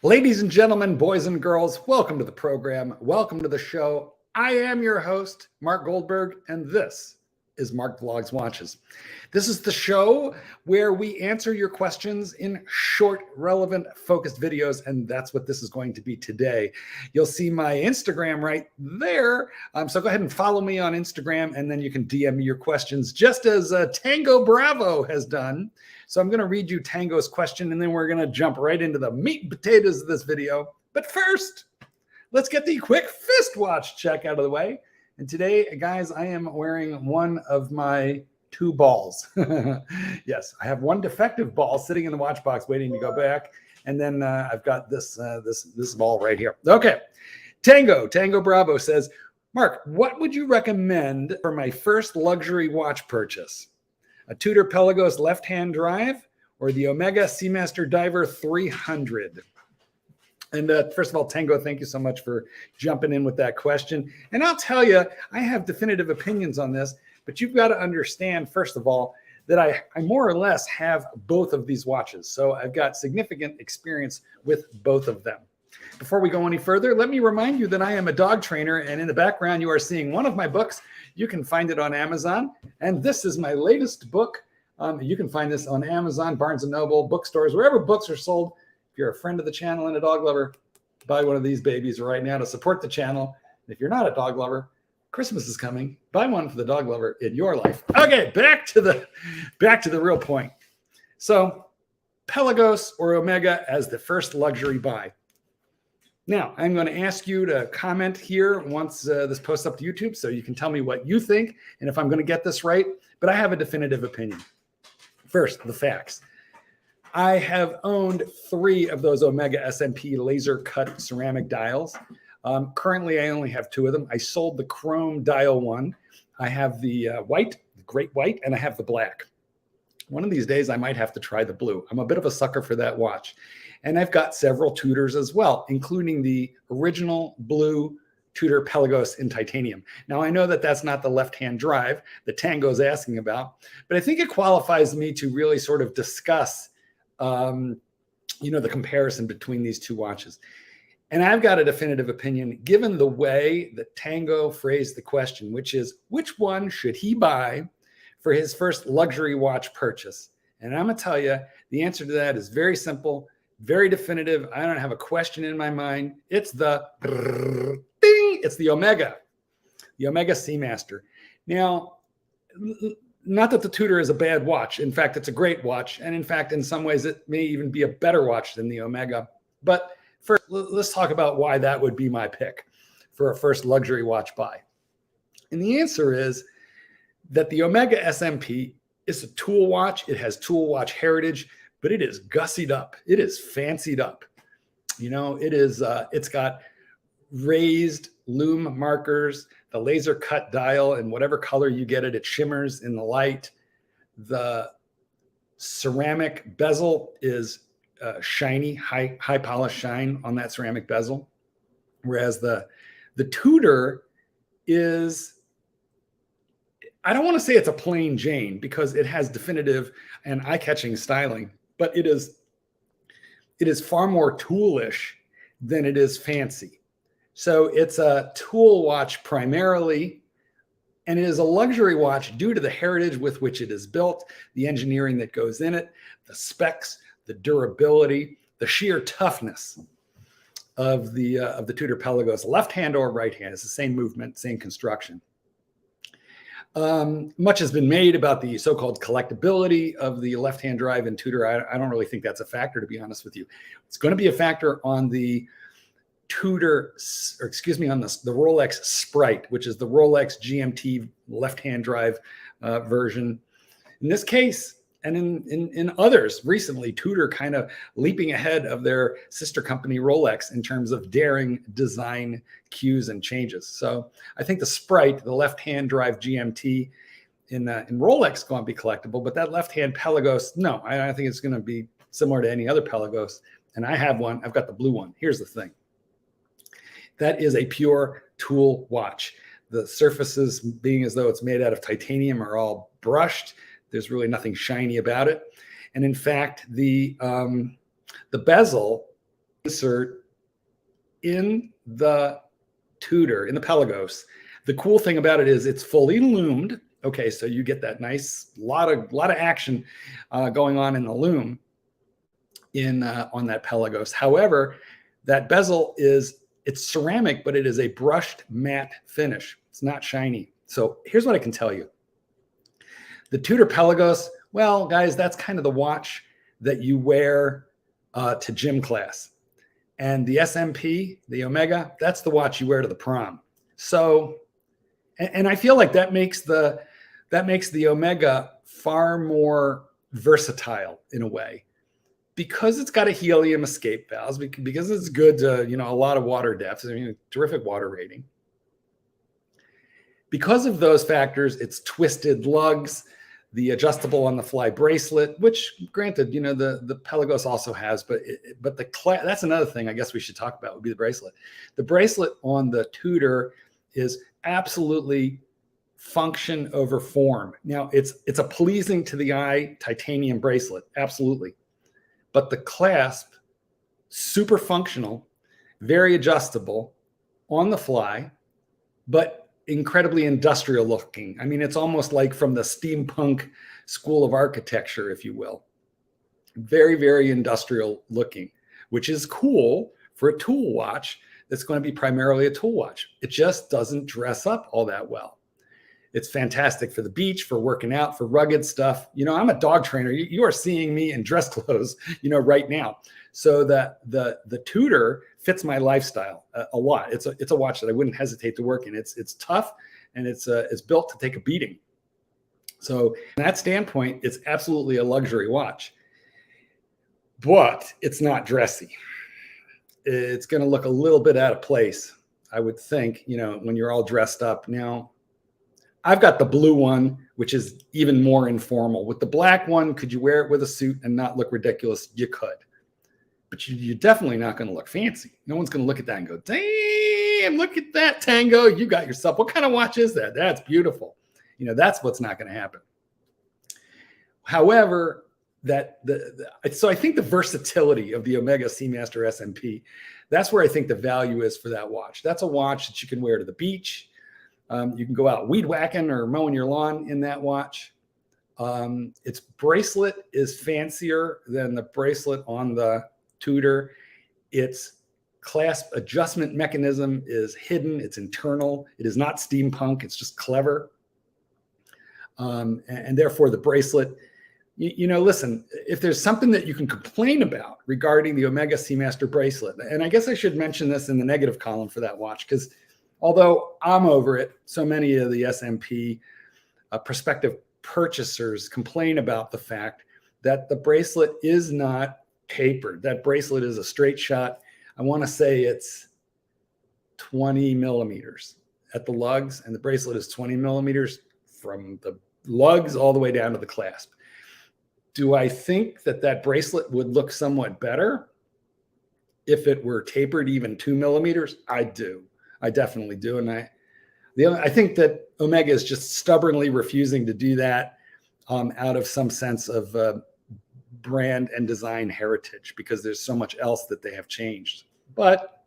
Ladies and gentlemen, boys and girls, welcome to the program. Welcome to the show. I am your host, Mark Goldberg, and this is Mark Vlogs Watches. This is the show where we answer your questions in short, relevant, focused videos, and that's what this is going to be today. You'll see my Instagram right there, so go ahead and follow me on Instagram, and then you can DM me your questions, just as Tango Bravo has done. So I'm going to read you Tango's question, and then we're going to jump right into the meat and potatoes of this video. But first, let's get the quick fist watch check out of the way. And today, guys, I am wearing one of my two balls. Yes, I have one defective ball sitting in the watch box waiting to go back. And then I've got this ball right here. Okay, Tango Bravo says, Mark, what would you recommend for my first luxury watch purchase? A Tudor Pelagos left-hand drive or the Omega Seamaster Diver 300? And first of all, Tango, thank you so much for jumping in with that question. And I'll tell you, I have definitive opinions on this, but you've got to understand, first of all, that I more or less have both of these watches. So I've got significant experience with both of them. Before we go any further, let me remind you that I am a dog trainer, and in the background, you are seeing one of my books. You can find it on Amazon, and this is my latest book. You can find this on Amazon, Barnes & Noble, bookstores, wherever books are sold. If you're a friend of the channel and a dog lover, buy one of these babies right now to support the channel. And if you're not a dog lover, Christmas is coming. Buy one for the dog lover in your life. Okay, back to the real point. So, Pelagos or Omega as the first luxury buy. Now, I'm going to ask you to comment here once this posts up to YouTube so you can tell me what you think and if I'm going to get this right, but I have a definitive opinion. First, the facts. I have owned 3 of those Omega SMP laser cut ceramic dials. Currently, I only have 2 of them. I sold the chrome dial one. I have the white, the great white, and I have the black. One of these days, I might have to try the blue. I'm a bit of a sucker for that watch. And I've got several Tudors as well, including the original blue Tudor Pelagos in titanium. Now, I know that that's not the left-hand drive that Tango's asking about, but I think it qualifies me to really sort of discuss, the comparison between these two watches. And I've got a definitive opinion, given the way that Tango phrased the question, which is, which one should he buy for his first luxury watch purchase? And I'm going to tell you, the answer to that is very simple, very definitive. I don't have a question in my mind. It's the ding. It's the Omega Seamaster. Now, not that the Tudor is a bad watch. In fact, it's a great watch. And in fact, in some ways, it may even be a better watch than the Omega. But first, let's talk about why that would be my pick for a first luxury watch buy. And the answer is that the Omega SMP is a tool watch. It has tool watch heritage, but it is gussied up. It is fancied up. It's got raised lume markers, the laser cut dial, and whatever color you get it, it shimmers in the light. The ceramic bezel is shiny, high polished shine on that ceramic bezel. Whereas the Tudor is, I don't want to say it's a plain Jane because it has definitive and eye-catching styling, but it is far more toolish than it is fancy. So it's a tool watch primarily, and it is a luxury watch due to the heritage with which it is built, the engineering that goes in it, the specs, the durability, the sheer toughness of the Tudor Pelagos, left hand or right hand. It's the same movement, same construction. Much has been made about the so-called collectability of the left-hand drive in Tudor. I don't really think that's a factor, to be honest with you. It's going to be a factor on the on the Rolex Sprite, which is the Rolex GMT left-hand drive version. In this case, and in others recently, Tudor kind of leaping ahead of their sister company Rolex in terms of daring design cues and changes. So I think the Sprite, the left-hand drive GMT in Rolex, is going to be collectible, but that left-hand Pelagos, no, I think it's going to be similar to any other Pelagos. And I have one. I've got the blue one. Here's the thing. That is a pure tool watch. The surfaces, being as though it's made out of titanium, are all brushed. There's really nothing shiny about it. And in fact, the bezel insert in the Tudor, in the Pelagos. The cool thing about it is it's fully loomed. Okay, so you get that nice lot of action going on in the loom on that Pelagos. However, that bezel it's ceramic, but it is a brushed matte finish. It's not shiny. So here's what I can tell you. The Tudor Pelagos, well, guys, that's kind of the watch that you wear to gym class. And the SMP, the Omega, that's the watch you wear to the prom. So, and I feel like that makes the Omega far more versatile in a way, because it's got a helium escape valve, because it's good to, a lot of water depth, terrific water rating. Because of those factors, it's twisted lugs, the adjustable on the fly bracelet, which granted, the Pelagos also has, but that's another thing I guess we should talk about would be the bracelet. The bracelet on the Tudor is absolutely function over form. Now it's a pleasing to the eye titanium bracelet, absolutely. But the clasp, super functional, very adjustable, on the fly, but incredibly industrial looking. I mean, it's almost like from the steampunk school of architecture, if you will. Very, very industrial looking, which is cool for a tool watch that's going to be primarily a tool watch. It just doesn't dress up all that well. It's fantastic for the beach, for working out, for rugged stuff. I'm a dog trainer. You are seeing me in dress clothes, right now. So the Tudor fits my lifestyle a lot. It's a watch that I wouldn't hesitate to work in. It's tough, and it's built to take a beating. So from that standpoint, it's absolutely a luxury watch. But it's not dressy. It's going to look a little bit out of place, I would think, when you're all dressed up. Now, I've got the blue one, which is even more informal. With the black one, could you wear it with a suit and not look ridiculous? You could. But you're definitely not going to look fancy. No one's going to look at that and go, damn, look at that, Tango. You got yourself. What kind of watch is that? That's beautiful. That's what's not going to happen. However, so I think the versatility of the Omega Seamaster SMP, that's where I think the value is for that watch. That's a watch that you can wear to the beach. You can go out weed whacking or mowing your lawn in that watch. Its bracelet is fancier than the bracelet on the Tudor. Its clasp adjustment mechanism is hidden. It's internal. It is not steampunk. It's just clever. And therefore the bracelet, listen, if there's something that you can complain about regarding the Omega Seamaster bracelet, and I guess I should mention this in the negative column for that watch, because although I'm over it, so many of the SMP prospective purchasers complain about the fact that the bracelet is not tapered. That bracelet is a straight shot. I want to say it's 20 millimeters at the lugs, and the bracelet is 20 millimeters from the lugs all the way down to the clasp. Do I think that bracelet would look somewhat better if it were tapered even 2 millimeters? I do. I definitely do. And I think that Omega is just stubbornly refusing to do that out of some sense of brand and design heritage, because there's so much else that they have changed. But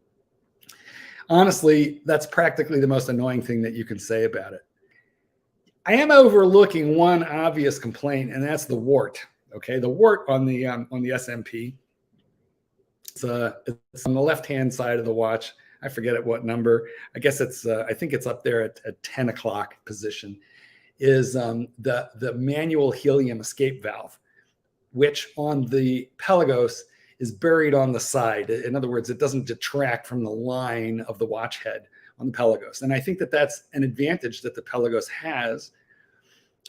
honestly, that's practically the most annoying thing that you can say about it. I am overlooking one obvious complaint, and that's the wart. Okay, the wart on the SMP. It's on the left-hand side of the watch. I forget at what number. I guess I think it's up there at 10 o'clock position, is the manual helium escape valve, which on the Pelagos is buried on the side. In other words, it doesn't detract from the line of the watch head on the Pelagos. And I think that that's an advantage that the Pelagos has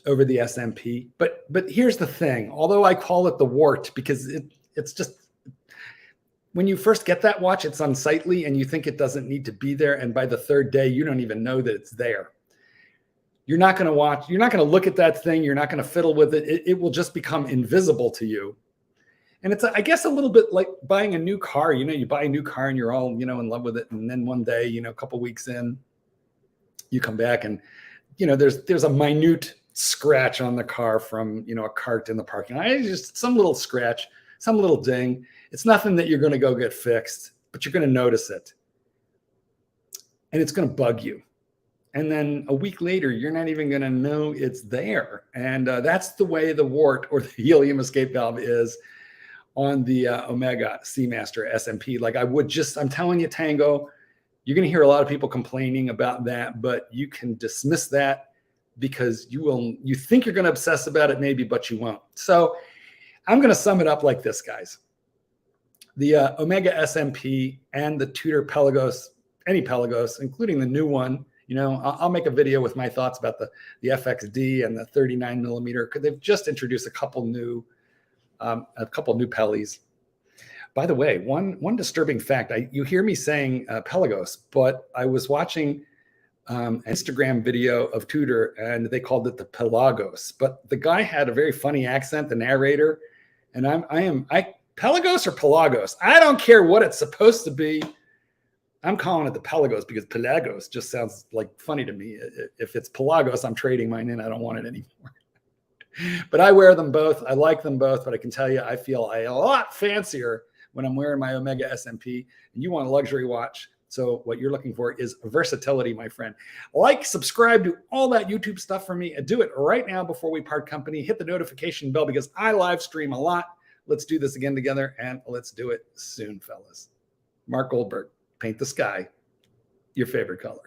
over the SMP. But here's the thing. Although I call it the wart because it's just, when you first get that watch, it's unsightly and you think it doesn't need to be there. And by the third day, you don't even know that it's there. You're not going to look at that thing. You're not going to fiddle with it. It will just become invisible to you. And it's, I guess, a little bit like buying a new car. You buy a new car and you're all, in love with it. And then one day, a couple weeks in, you come back and, there's a minute scratch on the car from, a cart in the parking lot. It's just some little scratch, some little ding. It's nothing that you're going to go get fixed, but you're going to notice it. And it's going to bug you. And then a week later, you're not even going to know it's there. And that's the way the wart or the helium escape valve is on the Omega Seamaster SMP. Like I'm telling you, Tango, you're going to hear a lot of people complaining about that, but you can dismiss that because you think you're going to obsess about it maybe, but you won't. So I'm going to sum it up like this, guys. The Omega SMP and the Tudor Pelagos, any Pelagos, including the new one, I'll make a video with my thoughts about the FXD and the 39 millimeter, because they've just introduced a couple new Pellies. By the way, one disturbing fact, you hear me saying Pelagos, but I was watching an Instagram video of Tudor and they called it the Pelagos, but the guy had a very funny accent, the narrator, and I Pelagos or Pelagos? I don't care what it's supposed to be. I'm calling it the Pelagos because Pelagos just sounds like funny to me. If it's Pelagos, I'm trading mine in. I don't want it anymore. But I wear them both. I like them both, but I can tell you I feel a lot fancier when I'm wearing my Omega SMP. And you want a luxury watch. So what you're looking for is versatility, my friend. Like, subscribe, do all that YouTube stuff for me. And do it right now before we part company. Hit the notification bell because I live stream a lot. Let's do this again together, and let's do it soon, fellas. Mark Goldberg, paint the sky your favorite color.